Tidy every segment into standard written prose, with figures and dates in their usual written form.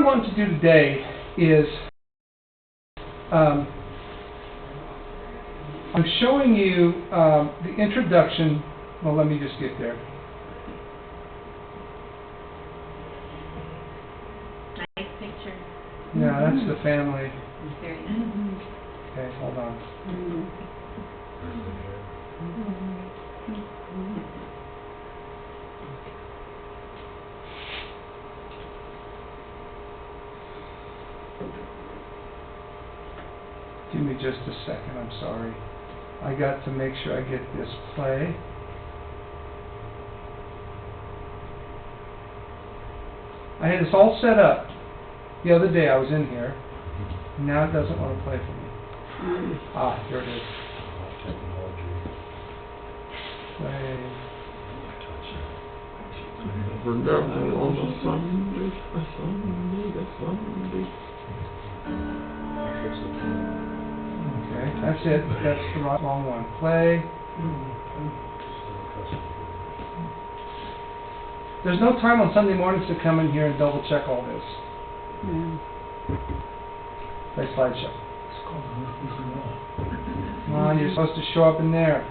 want to do today is I'm showing you the introduction. Well, let me just get there. Nice picture. Yeah, that's the family. Very nice. Okay, hold on. Give me just a second, I'm sorry. I got to make sure I get this play. I had this all set up the other day. I was in here. Now it doesn't want to play for me. Ah, here it is. Play. Forgettable on a Sunday, a Sunday. Okay, that's it. That's the wrong one. Play. There's no time on Sunday mornings to come in here and double check all this. Play slideshow. Come on, you're supposed to show up in there.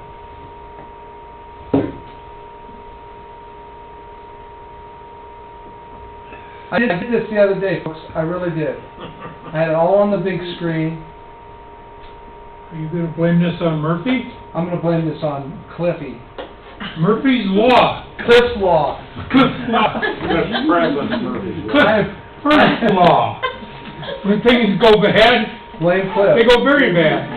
I did this the other day, folks. I really did. I had it all on the big screen. Are you going to blame this on Murphy? I'm going to blame this on Cliffy. Murphy's Law. Cliff's Law. Cliff's Law. Cliff's Law. When things go bad, Blame Cliff. they go very bad.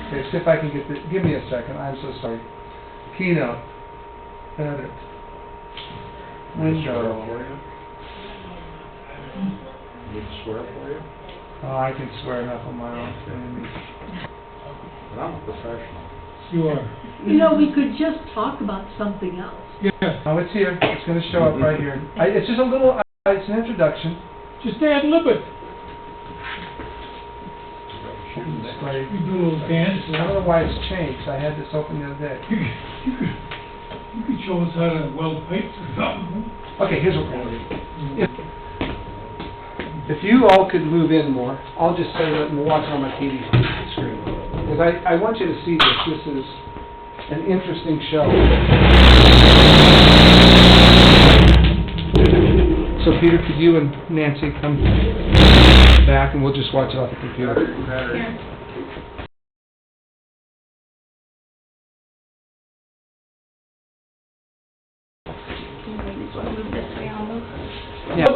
Okay, see if I can get this. Give me a second. I'm so sorry. Keynote. Edit. Window. Need to swear for you? Oh, I can swear enough on my own thing. But I'm a professional. You are. You know, we could just talk about something else. Yeah. Oh, it's here. It's going to show up right here. It's just a little. It's an introduction. Just ad lib it. It's like, You do a little dance. I don't know why it's changed. I had this open the other day. You could show us how to weld pipes or something. Okay, here's what we're going to do. If you all could move in more, I'll just say that and we'll watch it on my TV screen. Because I want you to see this. This is an interesting show. So Peter, could you and Nancy come back and we'll just watch it off the computer. Yeah.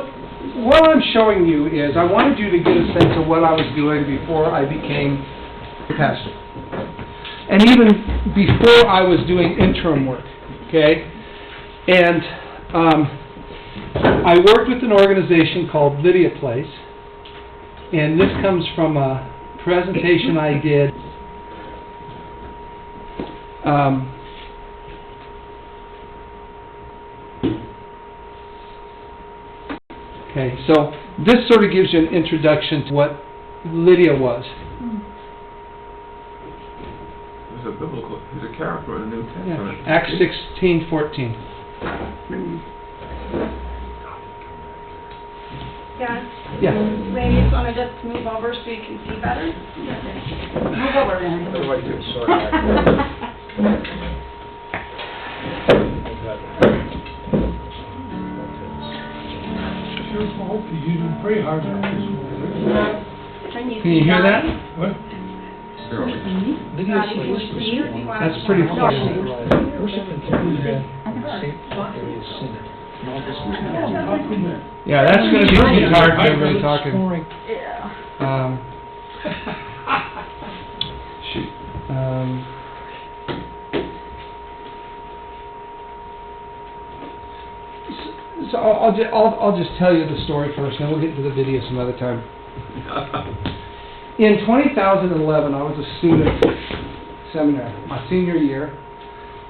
What I'm showing you is I wanted you to get a sense of what I was doing before I became a pastor. And even before I was doing interim work, okay? And I worked with an organization called Lydian Place, and this comes from a presentation I did okay, so this sort of gives you an introduction to what Lydia was. He's a biblical, he's a character in the New Testament. Yeah. Acts 16:14. Dad? Yeah. Maybe you want to just move over so you can see better? Move over then. Everybody gets It's your fault because you didn't pray hard enough this morning. Can you Can you hear that? What? Daddy, can you see? Or do you want That's to- pretty No. far. Yeah, that's going to be pretty hard for everybody talking. Yeah. Shoot. So I'll just tell you the story first, and then we'll get into the video some other time. In 2011, I was a student at seminary, my senior year,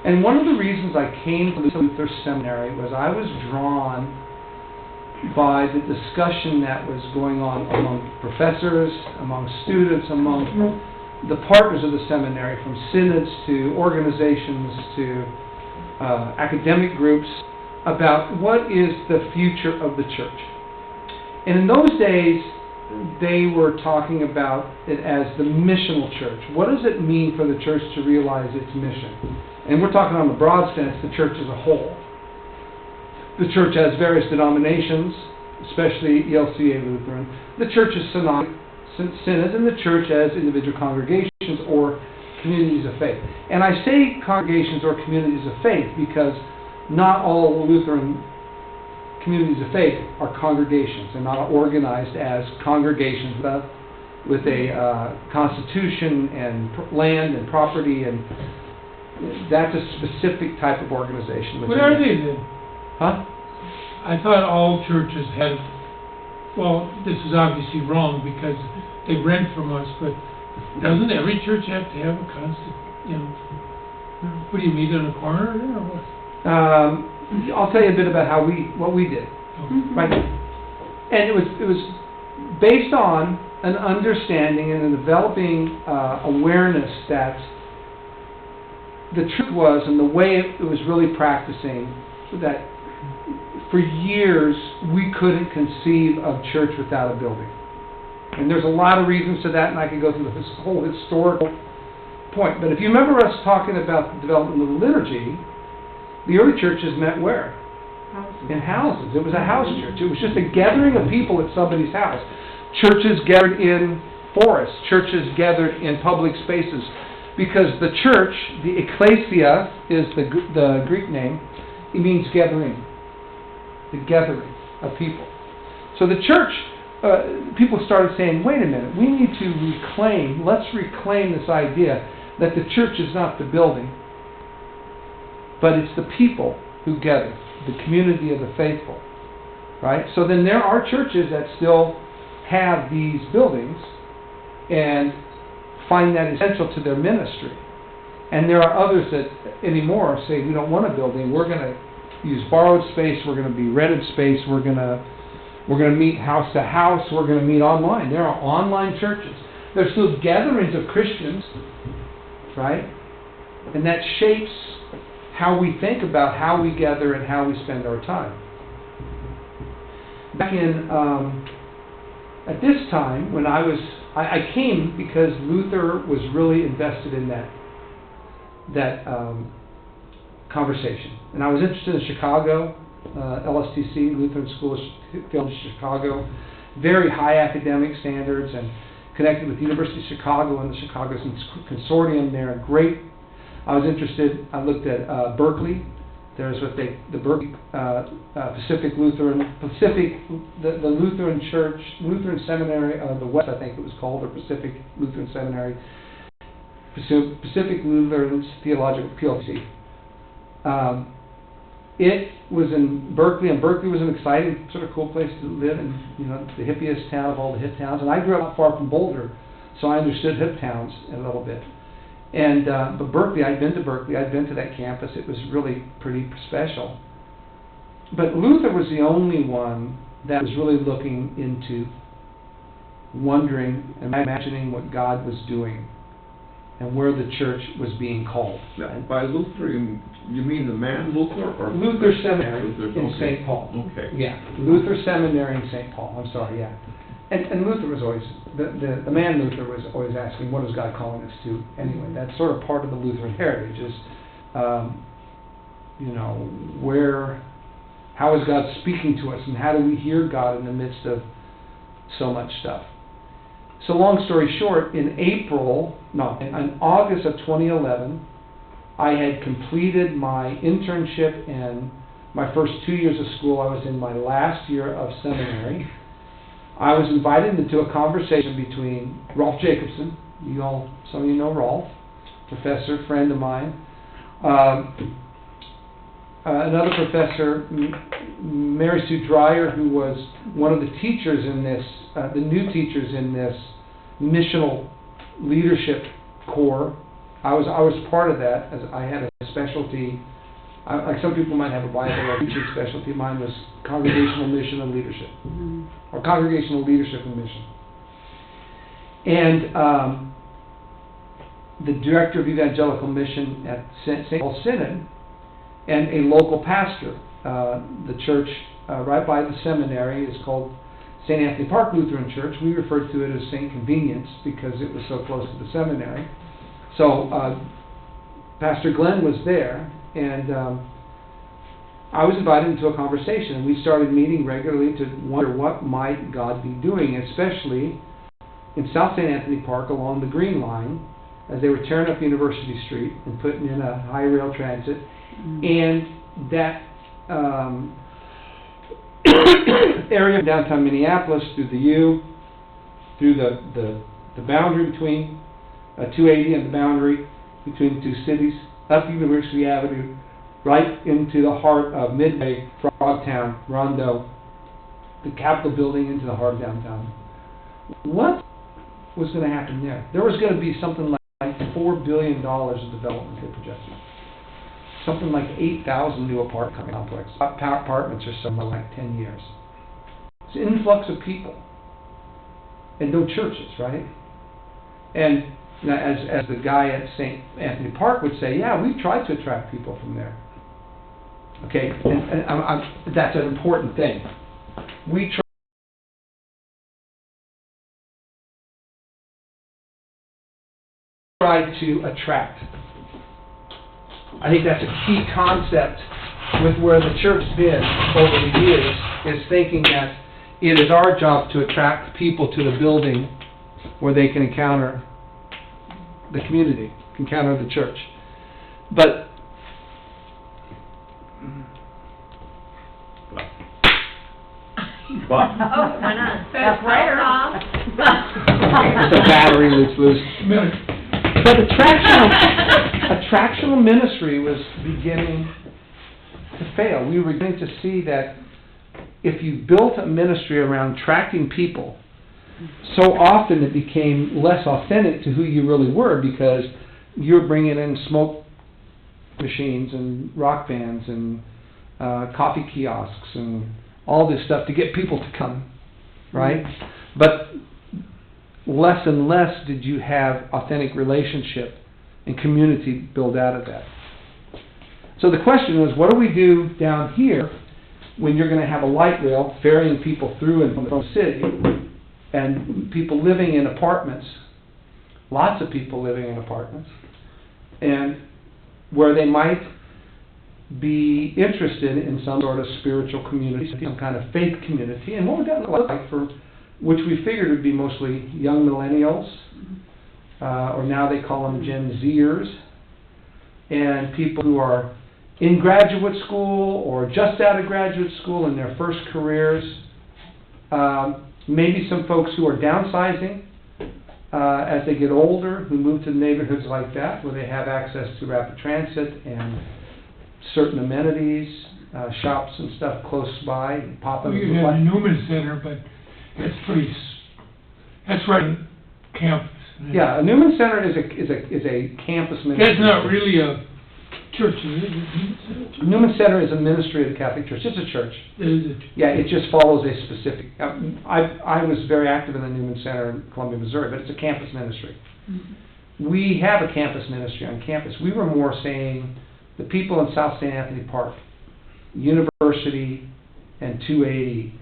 and one of the reasons I came to the Lutheran seminary was I was drawn by the discussion that was going on among professors, among students, among the partners of the seminary, from synods to organizations to academic groups, about what is the future of the church. And in those days, they were talking about it as the missional church. What does it mean for the church to realize its mission? And we're talking on the broad sense, the church as a whole. The church has various denominations, especially ELCA Lutheran. The church is synod, and the church as individual congregations or communities of faith. And I say congregations or communities of faith because not all Lutheran communities of faith are congregations. They're not organized as congregations with a constitution and land and property, and that's a specific type of organization. What are they then? Huh? I thought all churches had, well, this is obviously wrong because they rent from us, but doesn't every church have to have a what do you meet on a corner or what? I'll tell you a bit about what we did. Right? And it was based on an understanding and a developing awareness that the truth was, and the way it was really practicing, that for years we couldn't conceive of church without a building. And there's a lot of reasons to that, and I could go through this whole historical point. But if you remember us talking about the development of the liturgy, the early churches met where? In houses. It was a house church. It was just a gathering of people at somebody's house. Churches gathered in forests. Churches gathered in public spaces. Because the church, the ecclesia is the Greek name, it means gathering. The gathering of people. So the church, people started saying, wait a minute, we need to let's reclaim this idea that the church is not the building, but it's the people who gather, the community of the faithful, right? So then there are churches that still have these buildings and find that essential to their ministry. And there are others that anymore say, we don't want a building, we're going to use borrowed space, we're going to be rented space, we're going to meet house to house, we're going to meet online. There are online churches. There's still gatherings of Christians, right? And that shapes how we think about how we gather and how we spend our time. Back in, at this time, when I came because Luther was really invested in that conversation. And I was interested in Chicago, LSTC, Lutheran School of Theology, Chicago, very high academic standards, and connected with the University of Chicago and the Chicago Consortium there. Great. I was interested. I looked at Berkeley. There's the Berkeley Pacific Lutheran, the Lutheran Church, Lutheran Seminary of the West, I think it was called, or Pacific Lutheran Seminary, Pacific Lutheran Theological PLC. It was in Berkeley, and Berkeley was an exciting, sort of cool place to live in, the hippiest town of all the hip towns. And I grew up not far from Boulder, so I understood hip towns a little bit. And but Berkeley, I'd been to Berkeley, I'd been to that campus. It was really pretty special. But Luther was the only one that was really looking into wondering and imagining what God was doing and where the church was being called. By Luther, you mean the man Luther? Or Luther Seminary Luther, in okay. St. Paul. Okay. Yeah, Luther Seminary in St. Paul. I'm sorry, yeah. And Luther was always, the man Luther was always asking, what is God calling us to anyway? That's sort of part of the Lutheran heritage is, how is God speaking to us and how do we hear God in the midst of so much stuff? So long story short, in August of 2011, I had completed my internship and my first 2 years of school. I was in my last year of seminary. I was invited into a conversation between Rolf Jacobson, some of you know Rolf, professor, friend of mine, another professor, Mary Sue Dreyer, who was one of the teachers in this, the new teachers in this missional leadership corps. I was part of that, as I had a specialty. Like some people might have a Bible or teaching specialty. Mine was congregational mission and leadership, or congregational leadership and mission. And the director of evangelical mission at St. Paul Synod, and a local pastor the church right by the seminary is called St. Anthony Park Lutheran Church. We referred to it as St. Convenience because it was so close to the seminary. So Pastor Glenn was there, and I was invited into a conversation, and we started meeting regularly to wonder what might God be doing, especially in South St. Anthony Park along the Green Line, as they were tearing up University Street and putting in a high rail transit, and that area of downtown Minneapolis through the U, through the boundary between 280 and the boundary between the two cities, up University Avenue, right into the heart of Midway, Frogtown, Rondo, the Capitol building into the heart of downtown. What was going to happen there? There was going to be something like $4 billion of development they projected. Something like 8,000 new apartment complexes. Apartments or something like 10 years. It's an influx of people. And no churches, right? And as the guy at St. Anthony Park would say, yeah, we've tried to attract people from there. Okay, and that's an important thing. We try to attract. I think that's a key concept with where the church's been over the years, is thinking that it is our job to attract people to the building where they can encounter the community, encounter the church. But What? Oh, why not? That's right. it's a battery that's loose. But attractional ministry was beginning to fail. We were beginning to see that if you built a ministry around attracting people, so often it became less authentic to who you really were, because you're bringing in smoke machines and rock bands and coffee kiosks and all this stuff to get people to come, right? But less and less did you have authentic relationship and community build out of that. So the question was, what do we do down here when you're going to have a light rail ferrying people through and from the city, and people living in apartments, lots of people living in apartments, and where they might be interested in some sort of spiritual community, some kind of faith community, and what would that look like for which we figured would be mostly young millennials, or now they call them Gen Zers, and people who are in graduate school or just out of graduate school in their first careers, maybe some folks who are downsizing as they get older, who move to neighborhoods like that where they have access to rapid transit and certain amenities, shops and stuff close by, pop-up. We have the Newman Center, but that's right in campus. Yeah, a Newman Center is a campus ministry. That's not really a church, is it? Newman Center is a ministry of the Catholic Church. It's a church. Is it? Yeah, it just follows a specific. I was very active in the Newman Center in Columbia, Missouri, but it's a campus ministry. Mm-hmm. We have a campus ministry on campus. We were more saying the people in South St. Anthony Park, University and 280,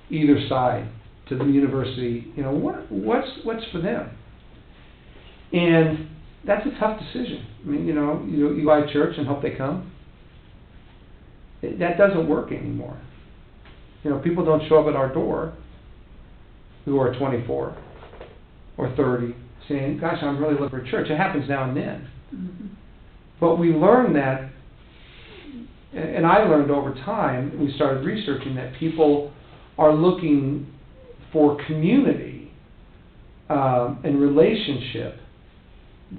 either side to the university. You know, what's for them? And that's a tough decision. I mean, you buy a church and hope they come. That doesn't work anymore. People don't show up at our door who are 24 or 30 saying, gosh, I'm really looking for a church. It happens now and then. Mm-hmm. But we learned that, and I learned over time, we started researching that people are looking for community and relationship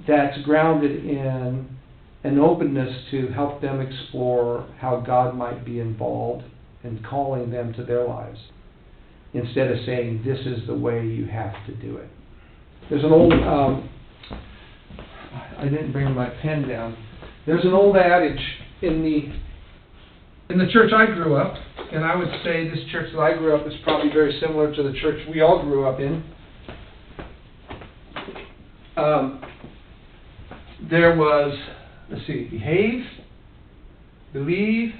that's grounded in an openness to help them explore how God might be involved in calling them to their lives, instead of saying, this is the way you have to do it. There's an old, I didn't bring my pen down. There's an old adage in the church I grew up, and I would say this church that I grew up is probably very similar to the church we all grew up in. There was, behave, believe,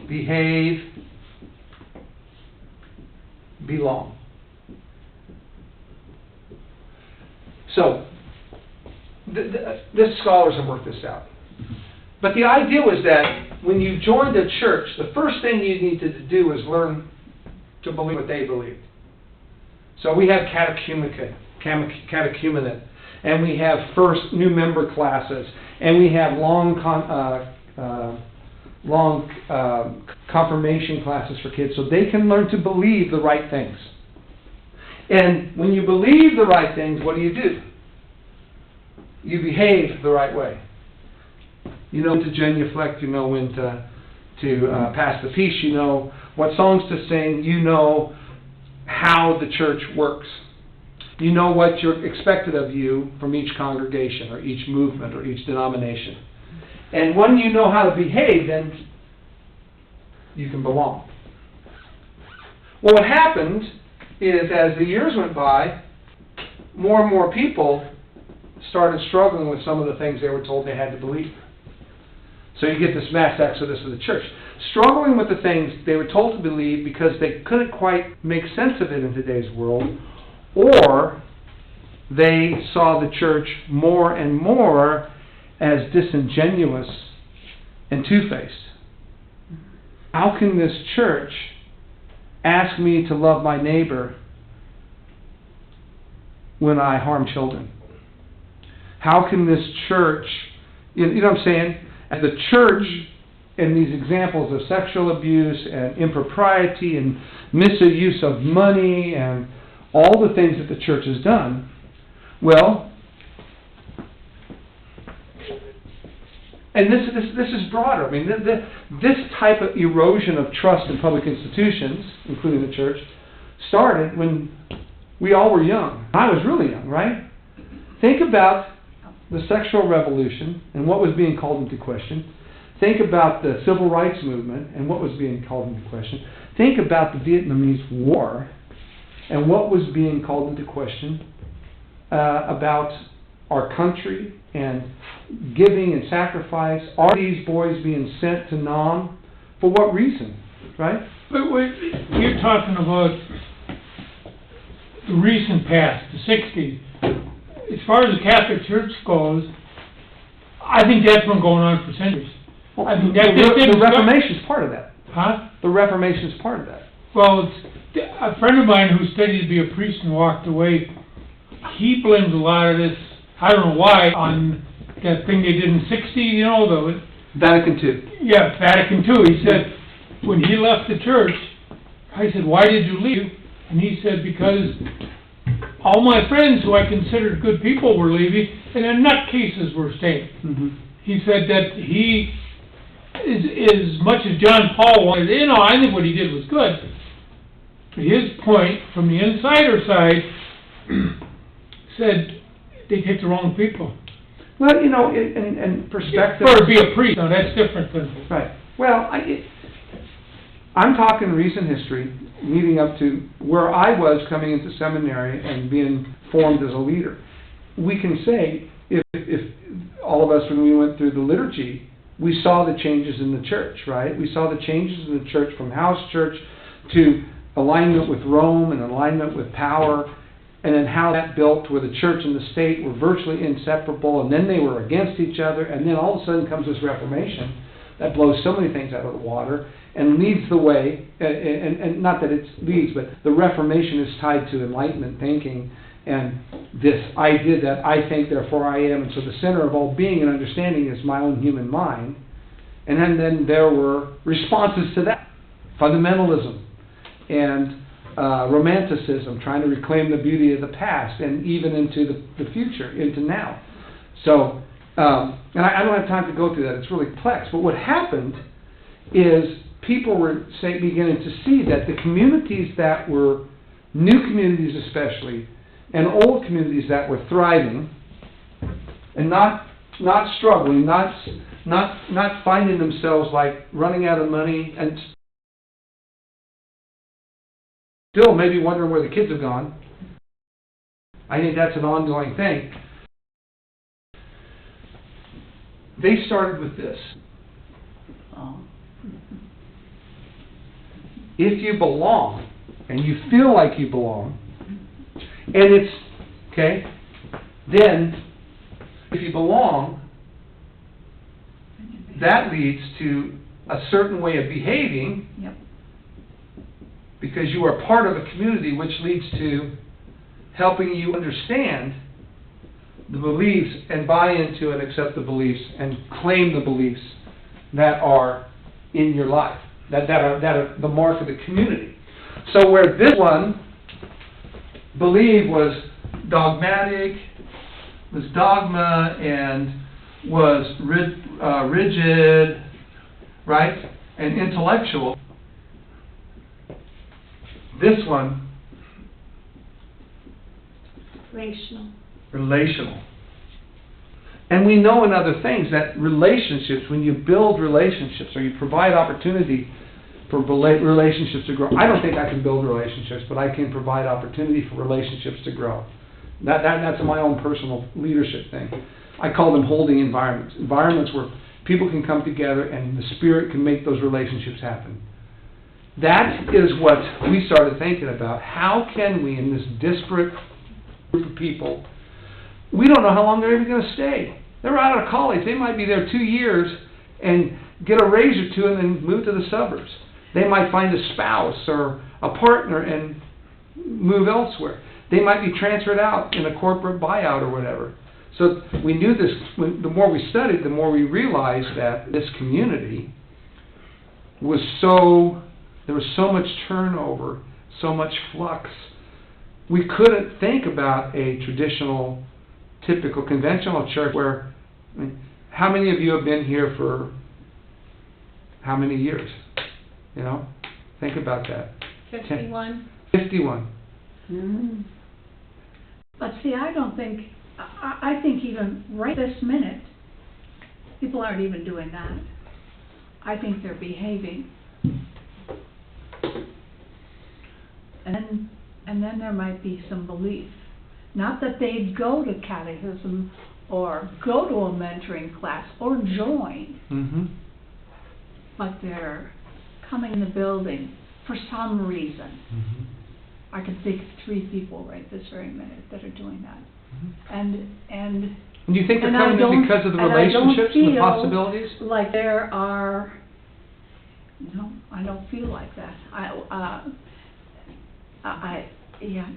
behave, belong. So, the scholars have worked this out. But the idea was that when you joined a church, the first thing you needed to do was learn to believe what they believed. So we have catechumenate, and we have first new member classes, and we have long confirmation classes for kids, so they can learn to believe the right things. And when you believe the right things, what do? You behave the right way. You know when to genuflect, you know when to pass the peace, you know what songs to sing, you know how the church works. You know what you're expected of you from each congregation or each movement or each denomination. And when you know how to behave, then you can belong. Well, what happened is as the years went by, more and more people started struggling with some of the things they were told they had to believe. So you get this mass exodus of the church. Struggling with the things they were told to believe because they couldn't quite make sense of it in today's world, or they saw the church more and more as disingenuous and two-faced. How can this church ask me to love my neighbor when I harm children? How can this church, you know what I'm saying? And the church, in these examples of sexual abuse and impropriety and misuse of money and all the things that the church has done, well, and this is broader. I mean, this type of erosion of trust in public institutions, including the church, started when we all were young. I was really young, right? Think about the sexual revolution and what was being called into question. Think about the civil rights movement and what was being called into question. Think about the Vietnamese War and what was being called into question about our country and giving and sacrifice. Are these boys being sent to Nam? For what reason? Right? But wait, you're talking about the recent past, the 60s. As far as the Catholic Church goes, I think that's been going on for centuries. Well, I mean, the Reformation is part of that. Huh? The Reformation is part of that. Well, a friend of mine who studied to be a priest and walked away, he blames a lot of this, I don't know why, on that thing they did in 60, you know, the Vatican II. Yeah, Vatican II. He said, when he left the church, I said, why did you leave? And he said, because all my friends who I considered good people were leaving, and their nutcases were staying. Mm-hmm. He said that he, as much as John Paul wanted, you know, I think what he did was good. But his point, from the insider side, said they take the wrong people. Well, you know, in perspective... Or to be a priest, no, that's different than... Right. Well, I'm talking recent history, leading up to where I was coming into seminary and being formed as a leader. We can say, if all of us, when we went through the liturgy, we saw the changes in the church, right? We saw the changes in the church from house church to alignment with Rome and alignment with power, and then how that built where the church and the state were virtually inseparable, and then they were against each other, and then all of a sudden comes this Reformation that blows so many things out of the water and leads the way, and not that it leads, but the Reformation is tied to Enlightenment thinking and this idea that I think, therefore I am, and so the center of all being and understanding is my own human mind. And then there were responses to that, fundamentalism and romanticism, trying to reclaim the beauty of the past and even into the future, into now. So, and I don't have time to go through that, it's really complex, but what happened is people were beginning to see that the communities that were, new communities especially, and old communities that were thriving, and not struggling, not finding themselves like running out of money, and still maybe wondering where the kids have gone. I think that's an ongoing thing. They started with this. Oh. If you belong, and you feel like you belong, and it's, okay, then if you belong, that leads to a certain way of behaving Yep. because you are part of a community, which leads to helping you understand the beliefs and buy into and accept the beliefs and claim the beliefs that are in your life, that are the mark of the community. So where this one believed was dogmatic, was dogma, and was rigid, right, and intellectual, this one, relational. And we know in other things that relationships, when you build relationships or you provide opportunity for relationships to grow. I don't think I can build relationships, but I can provide opportunity for relationships to grow. That's my own personal leadership thing. I call them holding environments. Environments where people can come together and the Spirit can make those relationships happen. That is what we started thinking about. How can we, in this disparate group of people, we don't know how long they're even going to stay. They're out of college. They might be there 2 years and get a raise or two and then move to the suburbs. They might find a spouse or a partner and move elsewhere. They might be transferred out in a corporate buyout or whatever. So we knew this, the more we studied, the more we realized that this community was there was so much turnover, so much flux. We couldn't think about a traditional, typical, conventional church where, I mean, how many of you have been here for how many years? You know, think about that. 51. 51. Mm. But see, I don't think, I think even right this minute, people aren't even doing that. I think they're behaving. And then there might be some belief. Not that they'd go to catechism or go to a mentoring class or join, Mm-hmm. but they're coming in the building for some reason. Mm-hmm. I can think of 3 people right this very minute that are doing that. Mm-hmm. And Do you think they're And I coming in don't- because of the and I don't relationships and the feel possibilities? like there are, no, I don't feel like that. Yeah,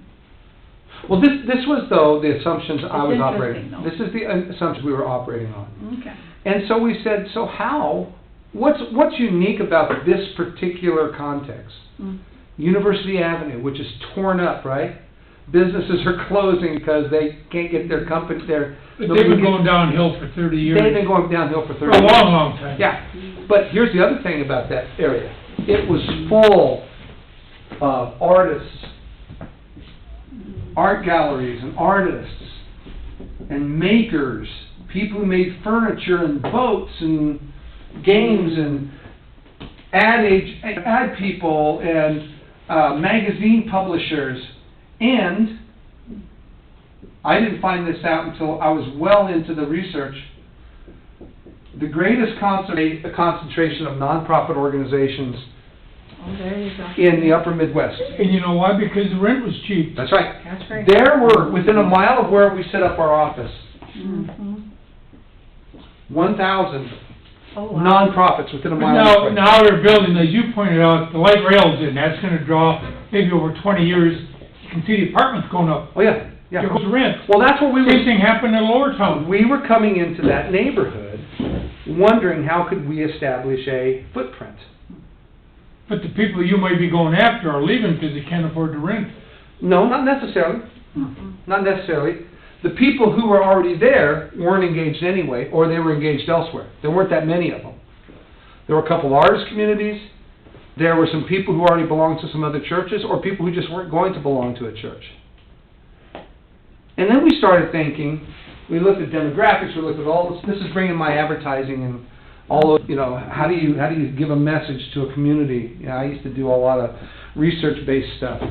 Well, this was, though, the assumptions I was It's operating. interesting, though. This is the assumptions we were operating on. okay. And so we said, so how, what's unique about this particular context? Mm. University Avenue, which is torn up, right? Businesses are closing because they can't get their company, But they've been going downhill for 30 years. They've been going downhill for 30 For a years. long, long time. Yeah, but here's the other thing about that area. It was full of artists, art galleries and artists and makers, people who made furniture and boats and games and ad people and magazine publishers. And I didn't find this out until I was well into the research. The greatest concentration of nonprofit organizations Oh, there you go. in the upper Midwest. And you know why? Because the rent was cheap. That's right. That's right. There were, within a mile of where we set up our office, Mhm. 1,000 Oh, wow. nonprofits within a But mile of now, this place. now they're building, as you pointed out, the light rails in, that's gonna draw, maybe over 20 years, you can see the apartments going up. Oh, yeah, yeah. There goes rent. Well, that's what we Same were, thing happened in Lower Town. we were coming into that neighborhood, wondering how could we establish a footprint. But the people you might be going after are leaving because they can't afford to rent. No, not necessarily. Mm-mm. Not necessarily. The people who were already there weren't engaged anyway, or they were engaged elsewhere. There weren't that many of them. There were a couple artist communities. There were some people who already belonged to some other churches, or people who just weren't going to belong to a church. And then we started thinking, we looked at demographics, we looked at all this. This is bringing my advertising and all of, how do you give a message to a community? I used to do a lot of research-based stuff.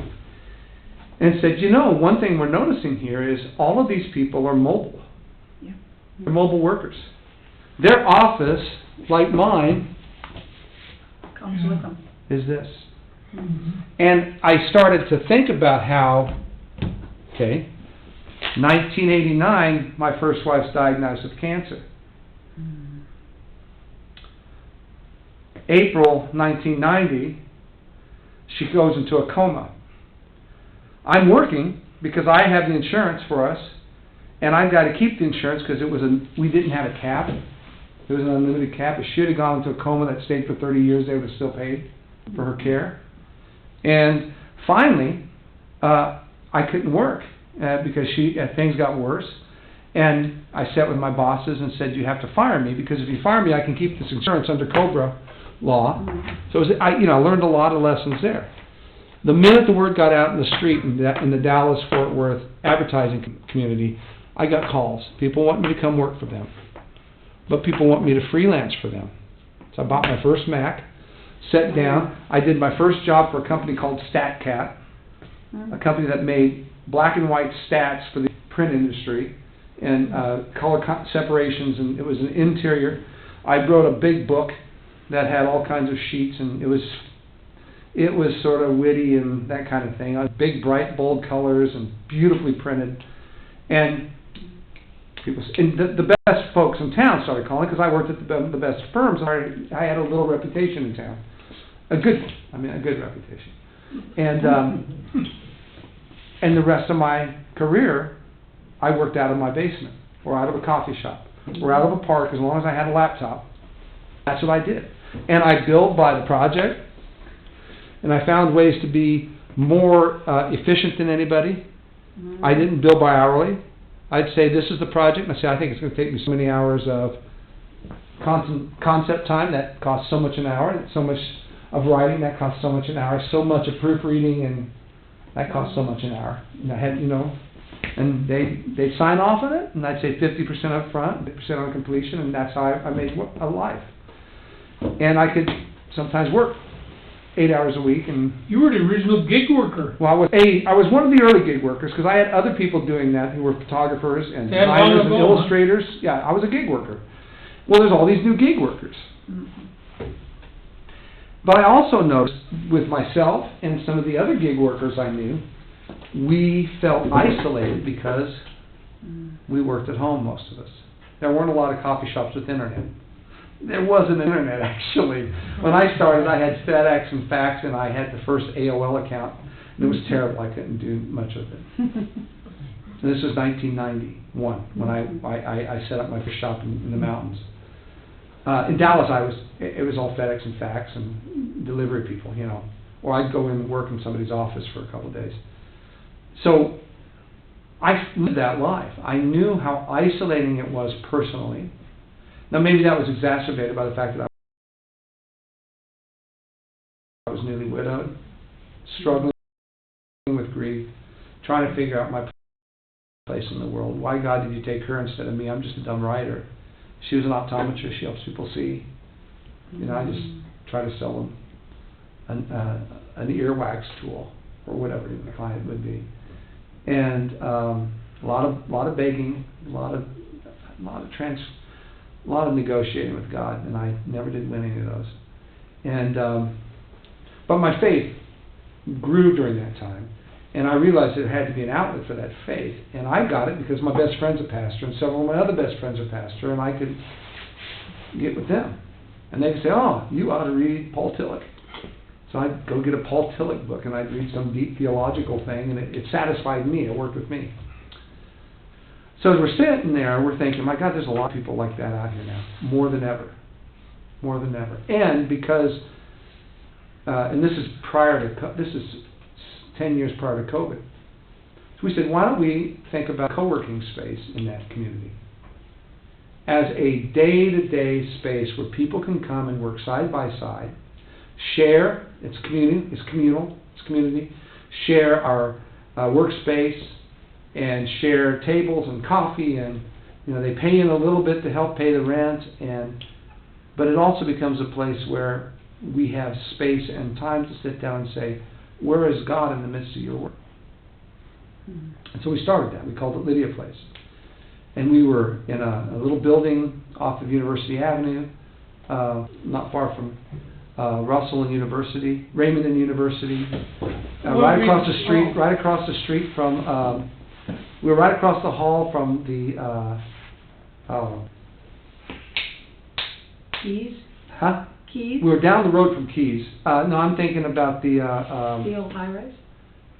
And said, one thing we're noticing here is all of these people are mobile. Yeah. They're mobile workers. Their office, like mine, comes with them. is this. Mhm. And I started to think about how, 1989, my first wife's diagnosed with cancer. April 1990, she goes into a coma. I'm working because I have the insurance for us, and I've got to keep the insurance because we didn't have a cap. It was an unlimited cap. If she had gone into a coma that stayed for 30 years, they would have still paid for her care. And finally, I couldn't work because things got worse. And I sat with my bosses and said, "You have to fire me because if you fire me, I can keep this insurance under COBRA law." So I learned a lot of lessons there. The minute the word got out in the street in the Dallas-Fort Worth advertising community, I got calls. People want me to come work for them, but people want me to freelance for them. So I bought my first Mac, sat down. I did my first job for a company called StatCat, a company that made black and white stats for the print industry and color separations, and it was an interior. I wrote a big book that had all kinds of sheets, and it was sort of witty and that kind of thing. Big, bright, bold colors and beautifully printed. And the best folks in town started calling because I worked at the best firms. I had a little reputation in town, a good reputation. And and the rest of my career, I worked out of my basement or out of a coffee shop or out of a park as long as I had a laptop. That's what I did. And I billed by the project, and I found ways to be more efficient than anybody. I didn't bill by hourly. I'd say, "This is the project," and I'd say, "I think it's going to take me so many hours of concept time, that costs so much an hour, and so much of writing, that costs so much an hour, so much of proofreading, and that costs so much an hour." And I had, and they'd sign off on it, and I'd say 50% up front, 50% on completion, and that's how I made a life. And I could sometimes work 8 hours a week. And You were the original gig worker. well, I was one of the early gig workers because I had other people doing that who were photographers and Yeah, designers long and ago, illustrators. Yeah, I was a gig worker. Well, there's all these new gig workers. But I also noticed with myself and some of the other gig workers I knew, we felt isolated because we worked at home, most of us. There weren't a lot of coffee shops with internet. There wasn't internet, actually. When I started, I had FedEx and fax, and I had the first AOL account. And it was terrible. I couldn't do much of it. And this was 1991 when I set up my first shop in the mountains. In Dallas, it was all FedEx and fax and delivery people, Or I'd go in and work in somebody's office for a couple of days. So I lived that life. I knew how isolating it was personally. Now, maybe that was exacerbated by the fact that I was newly widowed, struggling with grief, trying to figure out my place in the world. Why, God, did you take her instead of me? I'm just a dumb writer. She was an optometrist. She helps people see. I just try to sell them an earwax tool or whatever the client would be. And a lot of begging, a lot of negotiating with God, and I never did win any of those. And but my faith grew during that time, and I realized there had to be an outlet for that faith. And I got it because my best friend's a pastor, and several of my other best friends are pastor, and I could get with them. And they could say, "Oh, you ought to read Paul Tillich." So I'd go get a Paul Tillich book, and I'd read some deep theological thing, and it satisfied me. It worked with me. So as we're sitting there, we're thinking, my God, there's a lot of people like that out here now, more than ever. More than ever. And because, and this is 10 years prior to COVID. So we said, why don't we think about co-working space in that community as a day-to-day space where people can come and work side by side, share, it's community, share our workspace, and share tables and coffee, and they pay in a little bit to help pay the rent, but it also becomes a place where we have space and time to sit down and say, where is God in the midst of your work? And so we started that. We called it Lydia Place. And we were in a little building off of University Avenue, not far from Russell and University, Raymond and University, Well, right across the street, oh. right across the street from, we were right across the hall from the, Keys, huh? Keys, We were down the road from Keys. No, I'm thinking about the, the old high rise.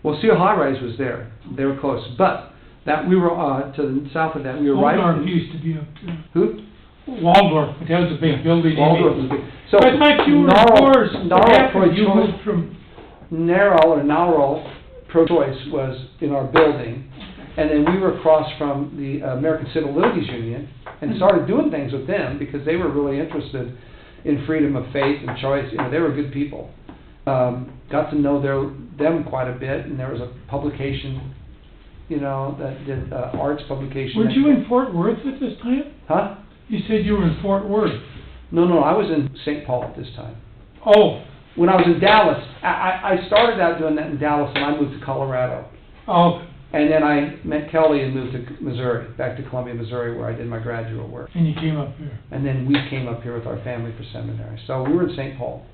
well, Seal High Rise was there. They were close. But that, we were, to the south of that, we were right. Waldorf used to be up there. Who? Waldorf, but that was a big building. Waldorf was big. So, I thought you were Narl- for, what Narl happened? You pro-choice- moved from, Narl pro-choice was in our building. And then we were across from the American Civil Liberties Union and started doing things with them because they were really interested in freedom of faith and choice. You know, they were good people. Got to know them quite a bit, and there was a publication, you know, that did arts publication. weren't you in Fort Worth at this time? Huh? You said you were in Fort Worth. No, I was in St. Paul at this time. Oh, When I was in Dallas, I started out doing that in Dallas, and I moved to Colorado. oh, And then I met Kelly and moved to Missouri, back to Columbia, Missouri, where I did my graduate work. and you came up here. And then we came up here with our family for seminary. So we were in St. Paul.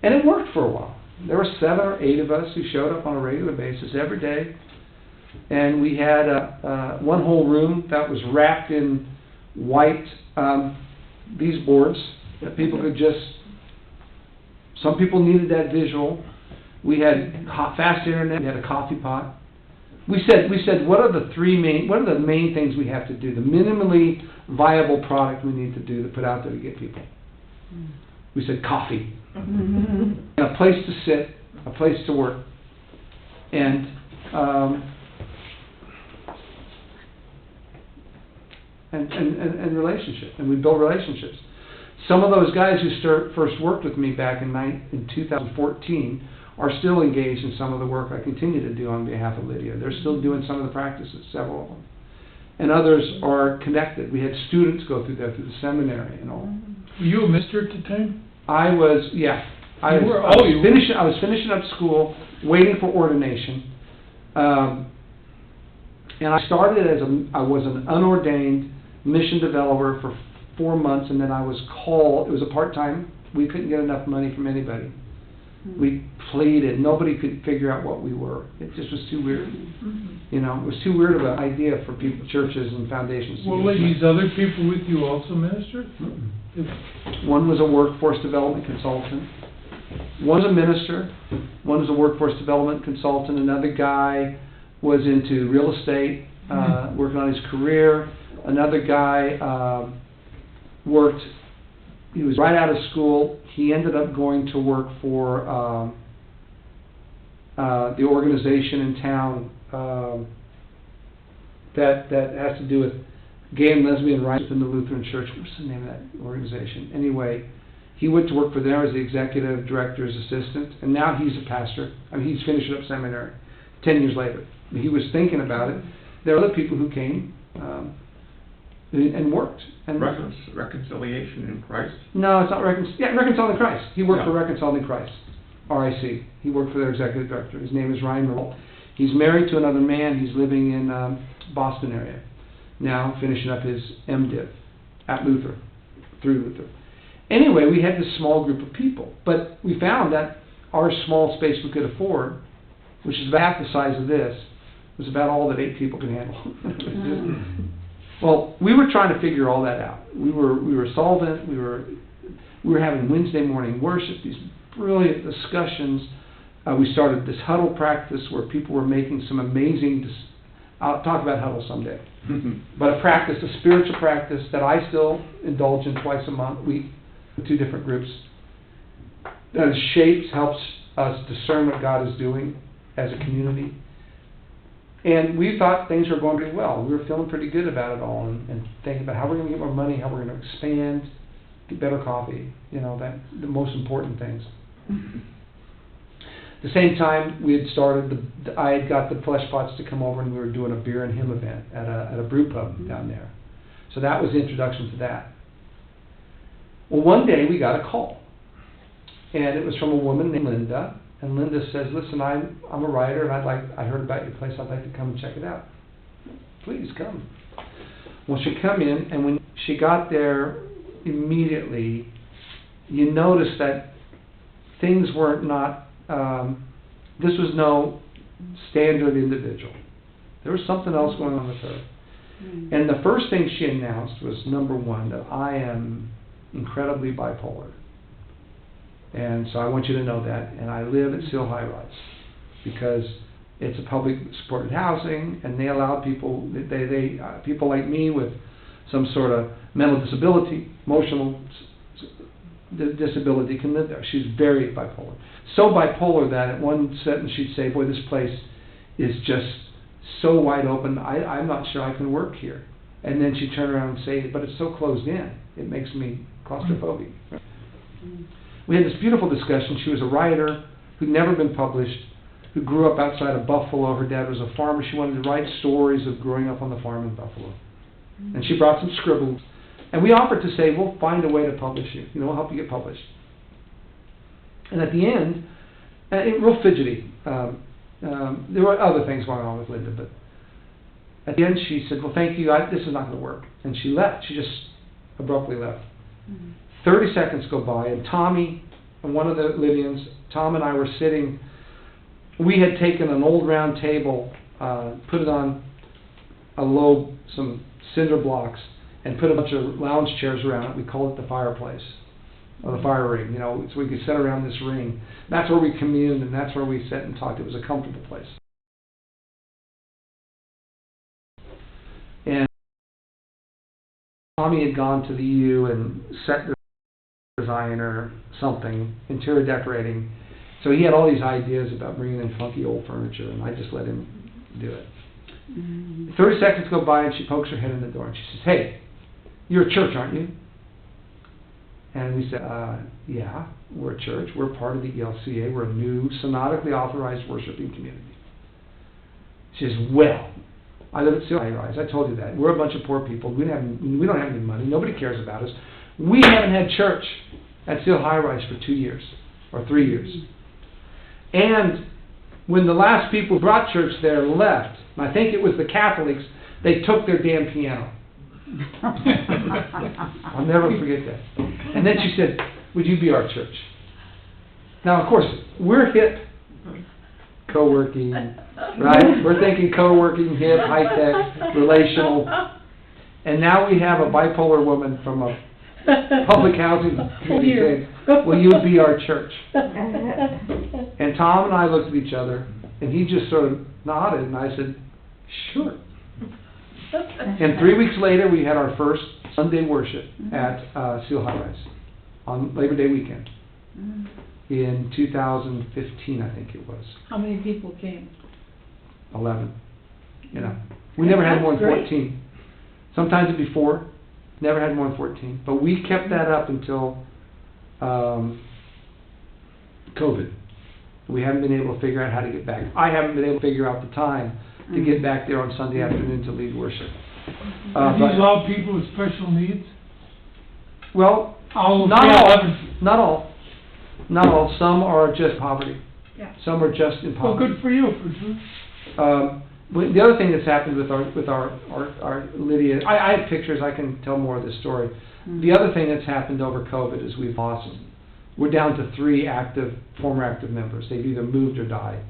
And it worked for a while. There were 7 or 8 of us who showed up on a regular basis every day. And we had one whole room that was wrapped in white, these boards that people could just, some people needed that visual. We had fast internet, we had a coffee pot. We said, what are the main things we have to do? The minimally viable product we need to do to put out there to get people. We said coffee, and a place to sit, a place to work, and relationship. And we built relationships. Some of those guys who first worked with me back in 2014 are still engaged in some of the work I continue to do on behalf of Lydia. They're still doing some of the practices, several of them. And others are connected. We had students go through there, through the seminary and all. Were you a minister at the time? I was, yeah. I You were- was oh, you were. I was finishing up school, waiting for ordination. And I started I was an unordained mission developer for 4 months, and then I was called. It was a part-time. We couldn't get enough money from anybody. We pleaded. Nobody could figure out what we were. It just was too weird. You know, it was too weird of an idea for people, churches and foundations to Well, give us money. these other people with you also ministered? One was a workforce development consultant. One was a minister. One was a workforce development consultant. Another guy was into real estate, working on his career. Another guy worked. He was right out of school. He ended up going to work for the organization in town that has to do with gay and lesbian rights within the Lutheran Church. What's the name of that organization? Anyway, he went to work for them as the executive director's assistant, and now he's a pastor. I mean, he's finishing up seminary 10 years later. He was thinking about it. There are other people who came and worked. And Reconciliation in Christ? No, it's not Reconciling Christ. He worked for Reconciling Christ, RIC. He worked for their executive director. His name is Ryan Merle. He's married to another man. He's living in Boston area now, finishing up his MDiv at Luther, through Luther. Anyway, we had this small group of people, but we found that our small space we could afford, which is about half the size of this, was about all that 8 people could handle. Well, we were trying to figure all that out. We were solvent. We were having Wednesday morning worship, these brilliant discussions. We started this huddle practice where people were making some amazing. I'll talk about huddle someday. But a practice, a spiritual practice that I still indulge in twice a month. We 2 different groups. That helps us discern what God is doing as a community. And we thought things were going pretty well. We were feeling pretty good about it all, and thinking about how we're going to get more money, how we're going to expand, get better coffee, the most important things. At the same time, we had started, I had got the Flesh Pots to come over, and we were doing a beer and hymn event at a brew pub down there. So that was the introduction to that. Well, one day we got a call, and it was from a woman named Linda. And Linda says, "Listen, I'm a writer, and I heard about your place. I'd like to come and check it out. Please come." Well, she come in, and when she got there, immediately you notice that things were not, this was no standard individual. There was something else going on with her. And the first thing she announced was, number one, that I am incredibly bipolar. And so I want you to know that. And I live at Seal High Rise because it's a public supported housing, and they allow people, people like me with some sort of mental disability, emotional disability can live there. She's very bipolar. So bipolar that at one sentence she'd say, boy, this place is just so wide open, I'm not sure I can work here. And then she'd turn around and say, but it's so closed in, it makes me claustrophobic. We had this beautiful discussion. She was a writer who'd never been published, who grew up outside of Buffalo. Her dad was a farmer. She wanted to write stories of growing up on the farm in Buffalo. And she brought some scribbles. And we offered to say, we'll find a way to publish you. You know, we'll help you get published. And at the end, real fidgety. There were other things going on with Linda, but at the end she said, well, thank you, this is not going to work. And she left. She just abruptly left. 30 seconds go by, and Tommy, and one of the Lydians, Tom and I were sitting. We had taken an old round table, put it on some cinder blocks, and put a bunch of lounge chairs around it. We called it the fireplace, or the fire ring, you know, so we could sit around this ring. That's where we communed, and that's where we sat and talked. It was a comfortable place. And Tommy had gone to the EU and set design or something, interior decorating. So he had all these ideas about bringing in funky old furniture, and I just let him do it. 30 seconds go by, and she pokes her head in the door, and she says, hey, you're a church, aren't you? And we said, yeah, we're a church. We're part of the ELCA. We're a new, synodically authorized worshiping community. She says, well, I live at Seal High Rise. I told you that. We're a bunch of poor people. We don't have any money. Nobody cares about us. We haven't had church at Seal High Rise for 2 years, or 3 years. And when the last people who brought church there left, and I think it was the Catholics, they took their damn piano. I'll never forget that. And then she said, would you be our church? Now, of course, we're hip, co-working, right? We're thinking co-working, hip, high-tech, relational. And now we have a bipolar woman from a public housing community saying, will you be our church? And Tom and I looked at each other, and he just sort of nodded, and I said, sure. And 3 weeks later, we had our first Sunday worship at Seal High Rise on Labor Day weekend in 2015, I think it was. How many people came? 11. You know, we never had more than 14. Sometimes it'd be 4. Never had more than 14. But we kept that up until COVID. We haven't been able to figure out how to get back. I haven't been able to figure out the time to get back there on Sunday afternoon to lead worship. Are these all people with special needs? Well, not all. Some are just poverty. Yeah. Some are just in Well, poverty. good for you, for sure. But the other thing that's happened with our Lydia, I have pictures. I can tell more of this story. The other thing that's happened over COVID is we've lost. We're down to 3 former active members. They've either moved or died.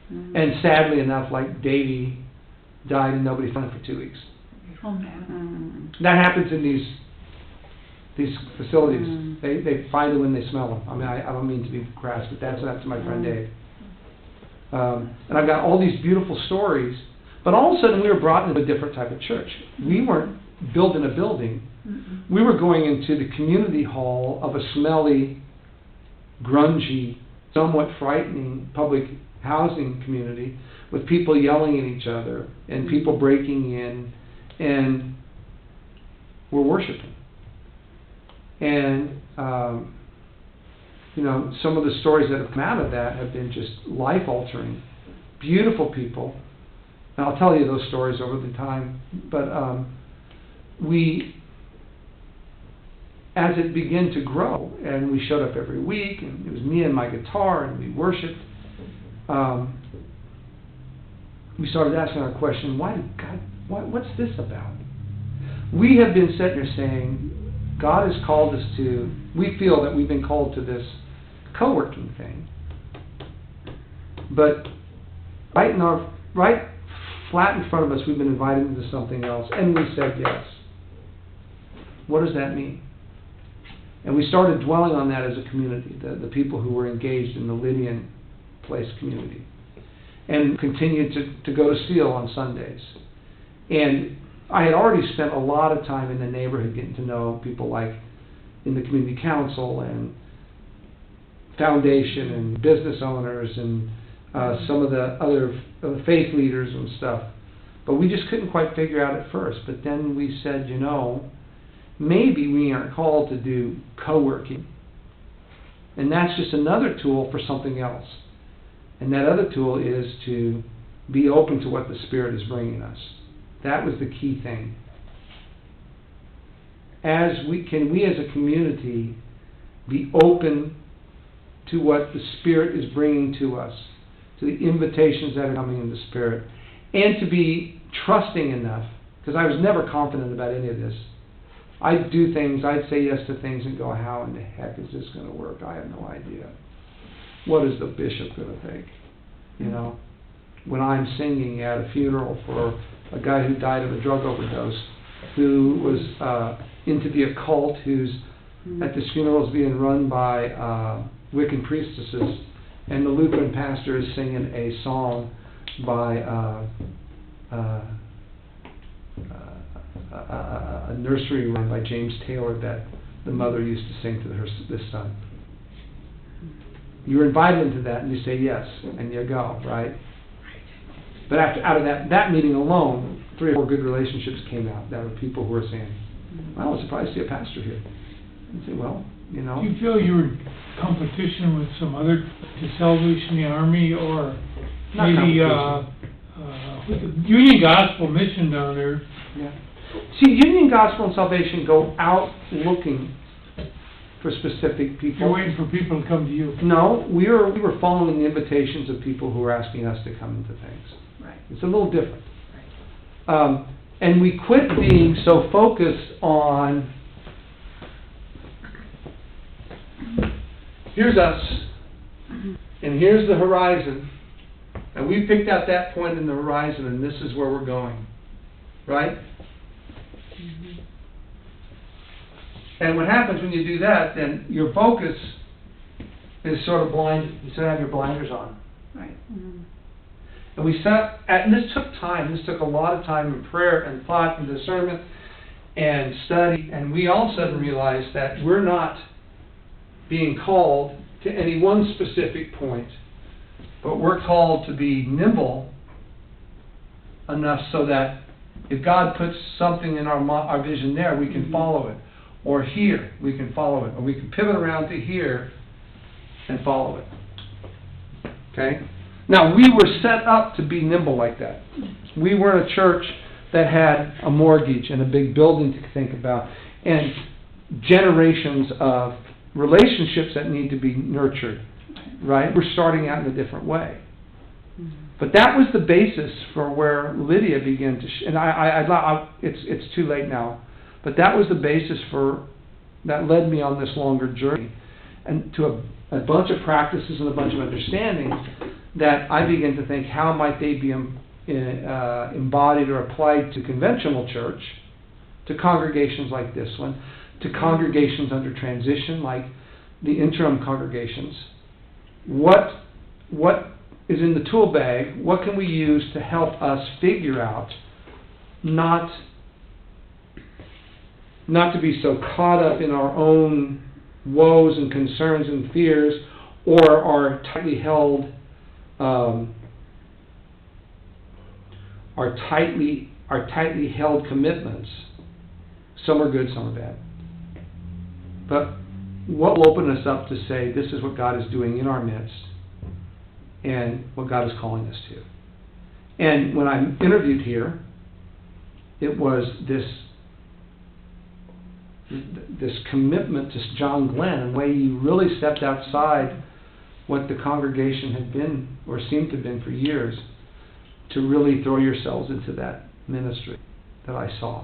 And sadly enough, like Davey died and nobody found him for 2 weeks. Oh, man. That happens in these facilities. They find them when they smell them. I mean, I don't mean to be crass, but that's my friend Dave. And I've got all these beautiful stories, but all of a sudden we were brought into a different type of church. We weren't building a building. We were going into the community hall of a smelly, grungy, somewhat frightening public housing community with people yelling at each other and people breaking in, and we're worshiping. And you know, some of the stories that have come out of that have been just life-altering, beautiful people. And I'll tell you those stories over the time. But as it began to grow, and we showed up every week, and it was me and my guitar, and we worshipped, we started asking our question, what's this about? We have been sitting here saying, God has called us to, we feel that we've been called to this co-working thing. But right flat in front of us, we've been invited into something else, and we said yes. What does that mean? And we started dwelling on that as a community, the people who were engaged in the Lydian place community, and continued to go to Seal on Sundays. And I had already spent a lot of time in the neighborhood getting to know people like in the community council and foundation and business owners and some of the other faith leaders and stuff. But we just couldn't quite figure out at first. But then we said, you know, maybe we aren't called to do co-working. And that's just another tool for something else. And that other tool is to be open to what the Spirit is bringing us. That was the key thing. Can we as a community be open to what the Spirit is bringing to us, to the invitations that are coming in the Spirit, and to be trusting enough, because I was never confident about any of this. I'd do things, I'd say yes to things and go, how in the heck is this going to work? I have no idea. What is the bishop going to think? You know, when I'm singing at a funeral for a guy who died of a drug overdose, who was into the occult, who's at this funeral is being run by Wiccan priestesses, and the Lutheran pastor is singing a song by a nursery rhyme by James Taylor that the mother used to sing to this son. You're invited into that, and you say yes, and you go, right? But out of that meeting alone, 3 or 4 good relationships came out. That were people who were saying, well, I was surprised to see a pastor here. And say, well, you know. Do you feel you were in competition with some other, to Salvation Army, or Not maybe with the Union Gospel Mission down there? Yeah. See, Union Gospel and Salvation go out looking for specific people. You're waiting for people to come to you. No, we were following the invitations of people who were asking us to come into things. Right. It's a little different. And we quit being so focused on, here's us, and here's the horizon, and we picked out that point in the horizon, and this is where we're going. Right? And what happens when you do that, then your focus is sort of blind. You sort of have your blinders on. Right. And we sat, and this took time. This took a lot of time in prayer and thought and discernment and study. And we all of a sudden realized that we're not being called to any one specific point, but we're called to be nimble enough so that if God puts something in our vision there, we can follow it. Or here, we can follow it. Or we can pivot around to here and follow it. Okay? Now, we were set up to be nimble like that. We were a church that had a mortgage and a big building to think about, and generations of relationships that need to be nurtured. Right? We're starting out in a different way. But that was the basis for where Lydia began to, and it's too late now, but that was the basis that led me on this longer journey, and to a bunch of practices and a bunch of understandings that I began to think, how might they be embodied or applied to conventional church, to congregations like this one, to congregations under transition like the interim congregations. What is in the tool bag? What can we use to help us figure out not to be so caught up in our own woes and concerns and fears, or our tightly held commitments. Some are good, some are bad. But what will open us up to say, this is what God is doing in our midst, and what God is calling us to. And when I interviewed here, it was this commitment to John Glenn, and the way he really stepped outside what the congregation had been, or seemed to have been for years, to really throw yourselves into that ministry that I saw.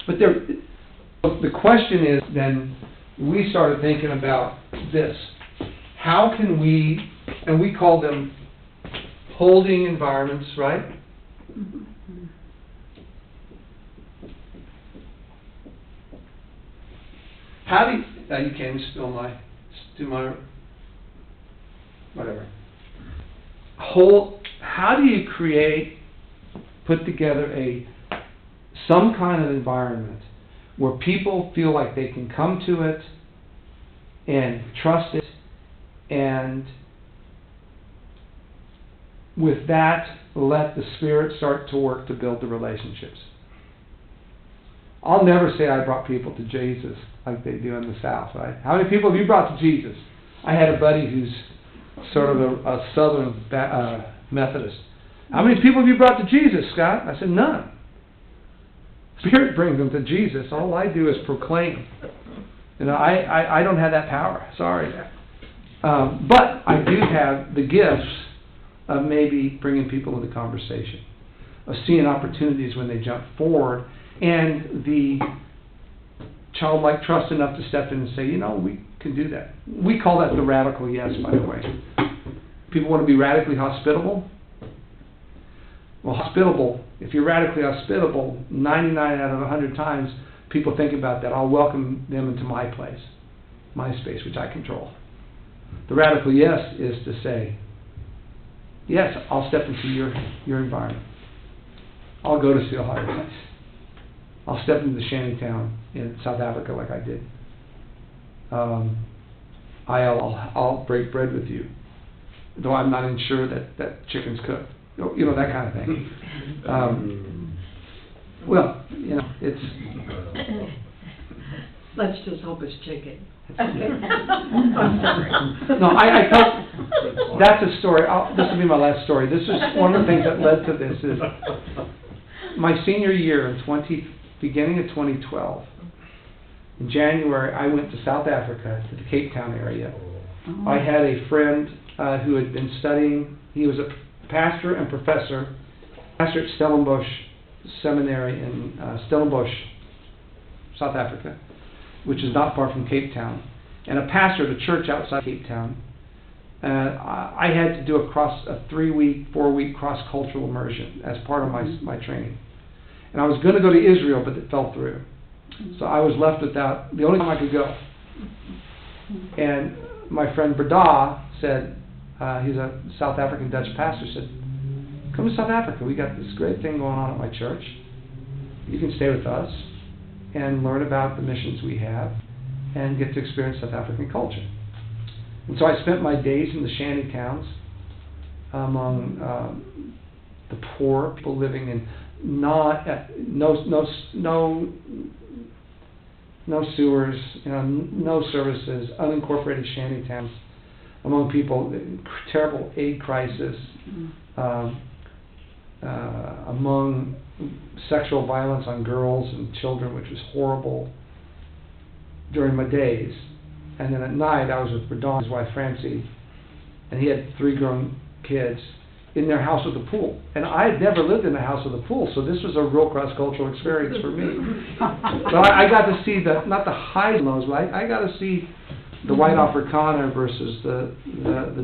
But the question is, then, we started thinking about this. How can we, and we call them holding environments, right? How do you can't even spill my, whatever. How do you put together some kind of environment where people feel like they can come to it and trust it, and with that, let the Spirit start to work to build the relationships? I'll never say I brought people to Jesus like they do in the South, right? How many people have you brought to Jesus? I had a buddy who's sort of a Southern Methodist. How many people have you brought to Jesus, Scott? I said, none. Spirit brings them to Jesus. All I do is proclaim. I don't have that power. Sorry. But I do have the gifts of maybe bringing people into conversation, of seeing opportunities when they jump forward, and the childlike trust enough to step in and say, we can do that. We call that the radical yes, by the way. People want to be radically hospitable. Well, hospitable, if you're radically hospitable, 99 out of 100 times, people think about that. I'll welcome them into my place, my space, which I control. The radical yes is to say, yes, I'll step into your environment. I'll go to Seal Higher Place. I'll step into the shantytown in South Africa like I did. I'll break bread with you, though I'm not even sure that chicken's cooked. That kind of thing. It's... Let's just hope it's chicken. I'm sorry. No, I thought that's a story. This will be my last story. This is one of the things that led to this. Is my senior year in beginning of 2012. In January, I went to South Africa, to the Cape Town area. I had a friend who had been studying. He was a pastor and pastor at Stellenbosch Seminary in Stellenbosch, South Africa, which is not far from Cape Town, and a pastor at a church outside Cape Town. I had to do a 3-week, 4-week cross-cultural immersion as part of my training. And I was going to go to Israel, but it fell through. So I was left without, the only time I could go. And my friend Brada said, he's a South African Dutch pastor, said, come to South Africa. We got this great thing going on at my church. You can stay with us and learn about the missions we have and get to experience South African culture. And so I spent my days in the shanty towns among the poor, people living in no sewers, no services, unincorporated shanty towns, among people, terrible aid crisis, among sexual violence on girls and children, which was horrible during my days. And then at night, I was with Verdon, his wife Francie, and he had 3 grown kids in their house with a pool. And I had never lived in a house with a pool, so this was a real cross-cultural experience for me. So I got to see not the highs and lows, but I got to see the white Afrikaner versus the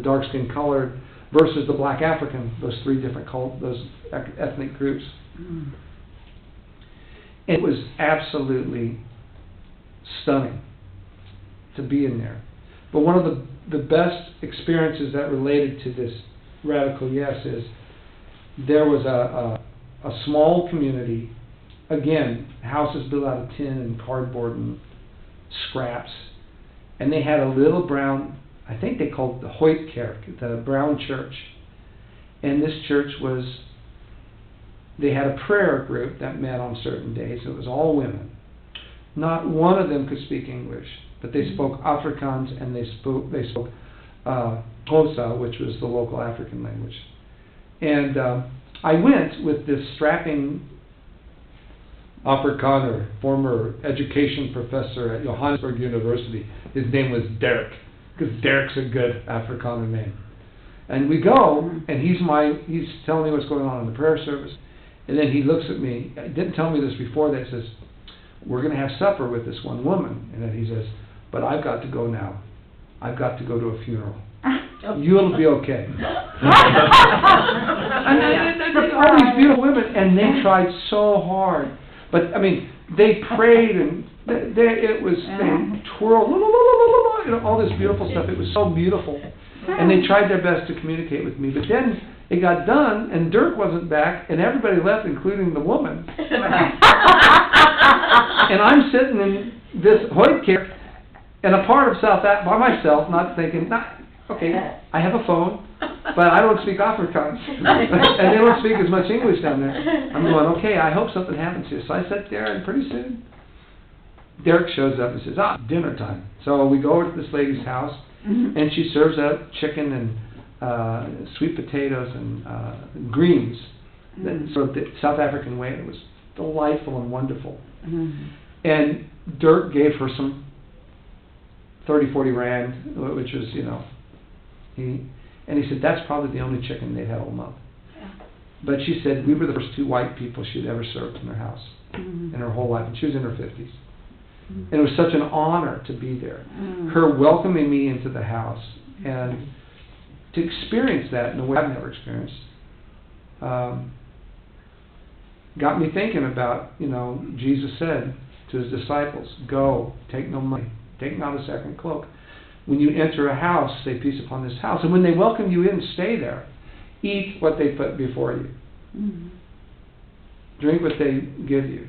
dark-skinned colored versus the black African, those 3 different those ethnic groups. It was absolutely stunning to be in there. But one of the best experiences that related to this radical yes is there was a small community, again, houses built out of tin and cardboard and scraps, and they had a little brown, I think they called it the Hoytkerk, the brown church. And this church they had a prayer group that met on certain days. It was all women. Not one of them could speak English, but they spoke Afrikaans and they spoke Xhosa, which was the local African language. And I went with this strapping Afrikaner, former education professor at Johannesburg University. His name was Derek, because Derek's a good Afrikaner name. And we go, and he's telling me what's going on in the prayer service. And then he looks at me, he didn't tell me this before that, says, we're gonna have supper with this one woman. And then he says, but I've got to go now. I've got to go to a funeral. You'll be okay. And all these beautiful women, and they tried so hard. But, I mean, they prayed, and they twirled, you know, all this beautiful stuff. It was so beautiful. And they tried their best to communicate with me. But then it got done, and Dirk wasn't back, and everybody left, including the woman. And I'm sitting in this Hoyt care in a part of South by myself, not thinking, okay, I have a phone, but I don't speak Afrikaans. And they don't speak as much English down there. I'm going, okay, I hope something happens here. So I sat there, and pretty soon, Derek shows up and says, dinner time. So we go over to this lady's house, and she serves out chicken and sweet potatoes and greens, sort of the South African way. It was delightful and wonderful. And Dirk gave her some 30, 40 rand, which was, you know, he said that's probably the only chicken they'd had all month. Yeah. But she said we were the first 2 white people she'd ever served in her house in her whole life, and she was in her 50s. And it was such an honor to be there. Her welcoming me into the house and to experience that in a way I've never experienced, got me thinking about, you know, Jesus said to his disciples, go, take no money, take not a second cloak. When you enter a house, say peace upon this house. And when they welcome you in, stay there. Eat what they put before you. Drink what they give you.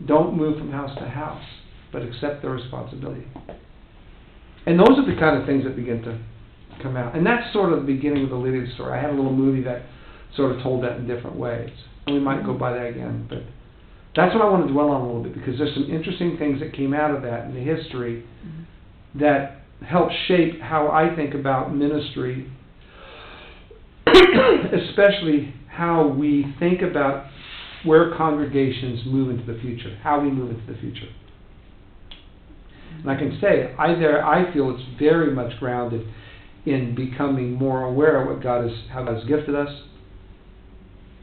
Don't move from house to house, but accept their responsibility. And those are the kind of things that begin to come out. And that's sort of the beginning of the Lydian story. I have a little movie that sort of told that in different ways. And we might go by that again, but that's what I want to dwell on a little bit, because there's some interesting things that came out of that in the history that help shape how I think about ministry, especially how we think about where congregations move into the future, how we move into the future. And I can say, I feel it's very much grounded in becoming more aware of what how God has gifted us,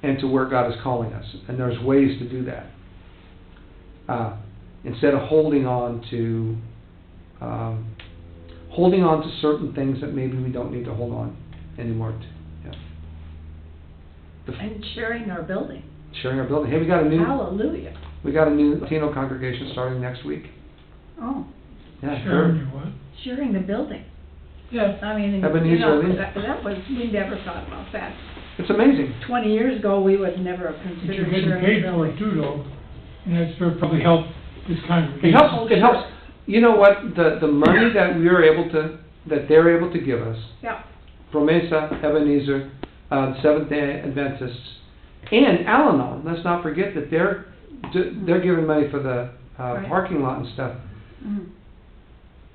and to where God is calling us. And there's ways to do that. Instead of holding on to certain things that maybe we don't need to hold on anymore to. Yeah. And sharing our building. Sharing our building. Hey, we got a new Latino congregation starting next week. Oh. Yeah, Sharing your what? Sharing the building. Yeah. I mean, Ebenezer, you know, Lydian. that was, we never thought about that. It's amazing. 20 years ago, we would never have But considered you're getting sharing paid the for it building. too, though, and that's for probably help this congregation. It helps. It helps. You know what? The money that they're able to give us, Yeah. Promesa, Ebenezer, Seventh-day Adventists, and Al-Anon. Let's not forget that they're giving money for the Right. parking lot and stuff. Mm.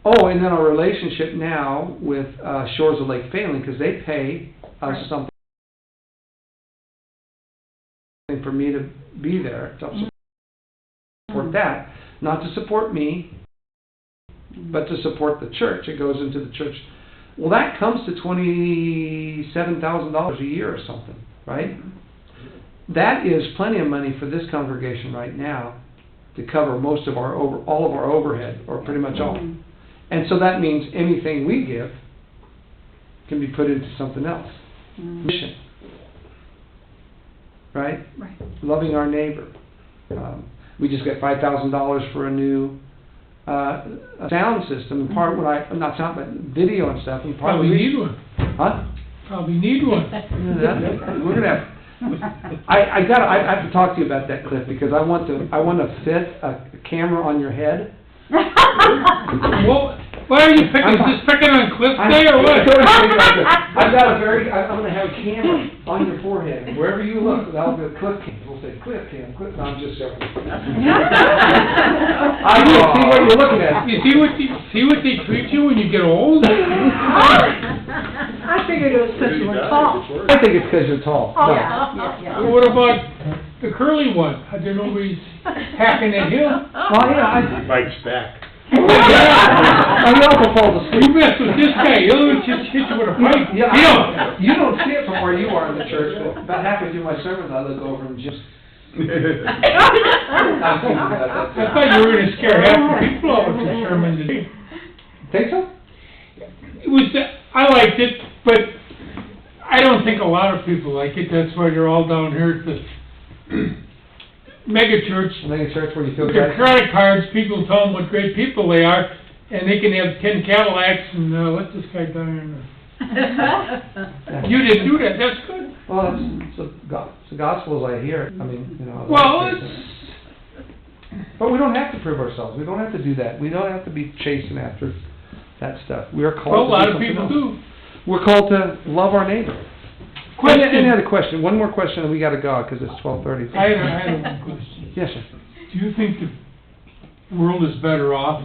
Oh, and then our relationship now with Shores of Lake Failing, because they pay us Right. something for me to be there to support that, not to support me, but to support the church. It goes into the church. Well, that comes to $27,000 a year or something, right? That is plenty of money for this congregation right now to cover most of all of our overhead, or pretty much all. And so that means anything we give can be put into something else. Mission. Right? Right. Loving our neighbor. We just got $5,000 for a new sound system. And part of what not sound, but video and stuff. And part Probably of the need one. Huh? Probably need one. Yeah, we're gonna have. I have to talk to you about that, Cliff, because I want to fit a camera on your head. Well, why are you picking on Cliff Day or what? I'm gonna have a camera on your forehead, and wherever you look, that'll be a Cliff cam. We'll say Cliff cam, Cliff. No, I'm just joking. I can see what you're looking at. You see what they treat you when you get old? I figured it was because you were tall. I think it's because you're tall. Oh, No. yeah. What about the curly one? How do nobody's hacking at him? Well, yeah, Mike's back. my uncle falls asleep. You mess with this guy, he'll just hit you with a pipe. Yeah, you don't see it from where you are in the church, but about halfway through my sermons, I look over and just I thought you were gonna scare half the people off with your sermon today. Think so? It was, I liked it, but I don't think a lot of people like it. That's why they're all down here at the mega church. Mega church where you feel With their good? credit cards, people tell them what great people they are, and they can have 10 Cadillacs and, let this guy down. You didn't do that, that's good. Well, it's the gospel as I hear it. I mean, you know. Well, it's, But we don't have to prove ourselves. We don't have to do that. We don't have to be chasing after that stuff. We are called well, a to lot do of something people else. do. We're called to love our neighbor. Question. And I had a question. One more question, and we gotta go, because it's 12:30. I had a question. Yes, sir. Do you think the world is better off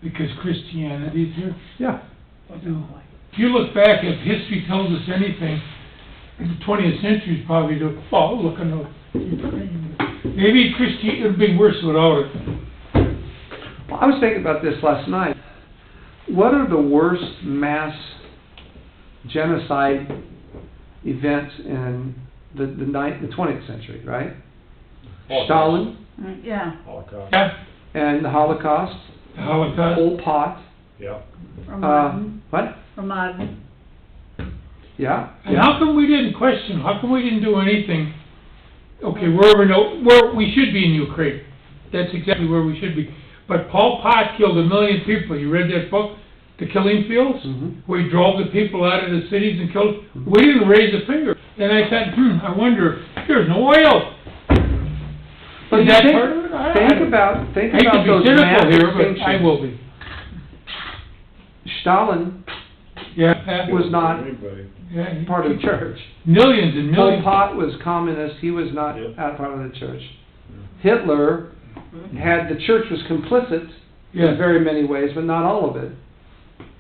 because Christianity is here? Yeah. I do. If you look back, if history tells us anything, the 20th century is probably the, oh, look at the Ukraine. Maybe Christianity would be worse without it. Well, I was thinking about this last night. What are the worst mass genocide events in the 20th century, right? Stalin Yeah, Yeah, and the Holocaust, the Holocaust. Pol Pot. Ramadan, What? Ramadan. Yeah. And how come we didn't question, how come we didn't do anything? Okay, where we should be in Ukraine. That's exactly where we should be. But Pol Pot killed 1 million people. You read that book, The Killing Fields? Mhm. Where he drove the people out of the cities and killed. We didn't raise a finger. And I said, I wonder, there's no oil. But Is you that think, part of it? think about I hate to those be cynical mass here, but I extinctions. will be. Stalin Yeah. was not Yeah, he- part of the church. Millions and Pol millions. Pot was communist. He was not part of the church. Hitler had, the church was complicit in Yeah. very many ways, but not all of it.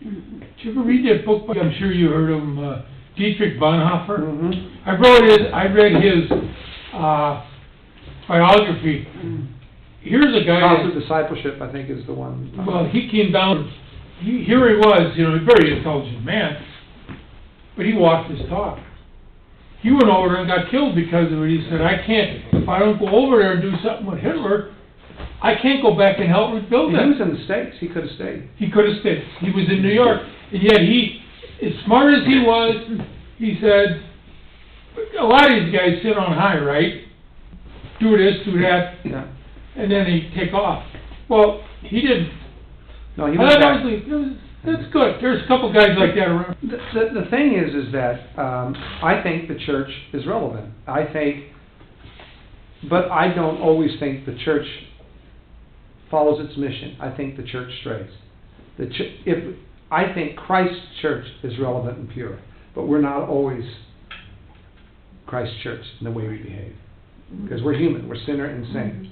Did you ever read that book? I'm sure you heard of him, Dietrich Bonhoeffer. Mhm. I read his biography. Here's a guy. House of Discipleship, I think, is the one. Well, he came down. Here he was, a very intelligent man, but he walked his talk. He went over there and got killed because of it. He said, "I can't. If I don't go over there and do something with Hitler, I can't go back and help rebuild He that." was in the States. He could have stayed. He could have stayed. He was in New York, and yet he, as smart as he was, he said, a lot of these guys sit on high, right? Do this, do that, Yeah. and then they take off. Well, he didn't. No, he I was thought back. that's good. There's a couple guys like that around. The thing is that I think the church is relevant. But I don't always think the church follows its mission. I think the church strays. I think Christ's church is relevant and pure, but we're not always Christ's church in the way we behave, because we're human. We're sinner and saint.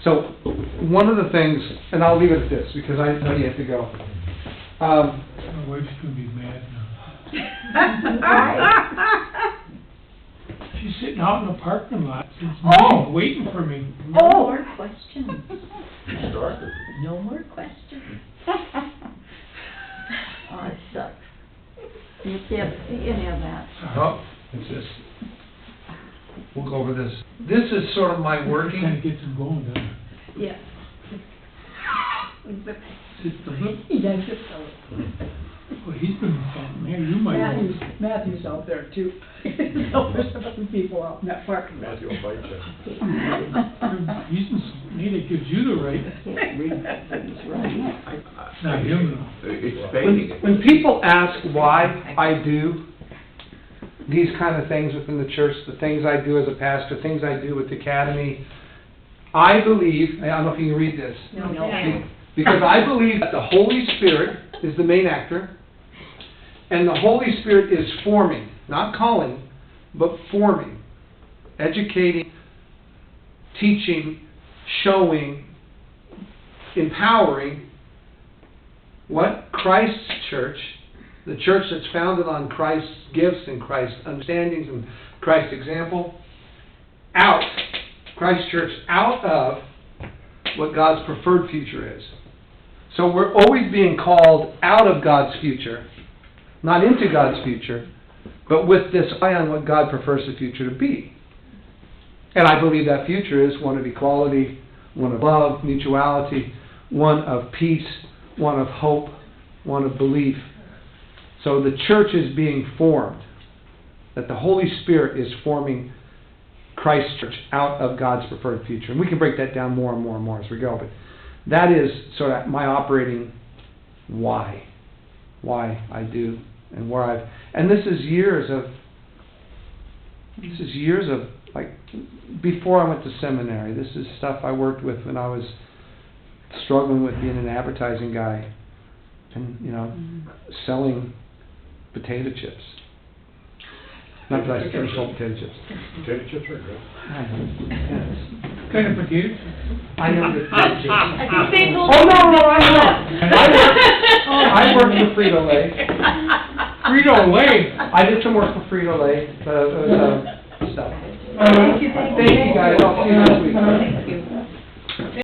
So one of the things, and I'll leave it at this because I know you have to go. My wife's gonna be mad now. She's sitting out in the parking lot since morning, waiting for me. No more questions. No more questions. Oh, it sucks. You can't see any of that. Oh, it's this. We'll go over this. This is sort of my Kind working. of gets him going, doesn't it? Yeah. It's the look. He does it so. Well, he's been, man, you might know. Matthew's out there too. So there's some people out in that parking lot. He's been, maybe it gives you the right, Can't read things right. not him. It's fading. When people ask why I do these kind of things within the church, the things I do as a pastor, things I do with the academy, I believe, I don't know if you can read this, No. because I believe that the Holy Spirit is the main actor, and the Holy Spirit is forming, not calling, but forming, educating, teaching, showing, empowering what Christ's church, the church that's founded on Christ's gifts and Christ's understandings and Christ's example, Christ's church out of what God's preferred future is. So we're always being called out of God's future, not into God's future, but with this eye on what God prefers the future to be. And I believe that future is one of equality, one of love, mutuality, one of peace, one of hope, one of belief. So the church is being formed, that the Holy Spirit is forming Christ's church out of God's preferred future. And we can break that down more and more and more as we go, but that is sort of my operating why I do and where I've, and this is years of like, before I went to seminary. This is stuff I worked with when I was struggling with being an advertising guy and, selling potato chips. Not that I still sold potato chips. Potato chips are good. I know. Yes. Kind of potatoes? I know the potato chips. I think they told Oh, no, I know. I worked for Frito-Lay. Frito-Lay? I did some work for Frito-Lay, stuff. Thank you, Thank you, guys. I'll see you next week. Thank you.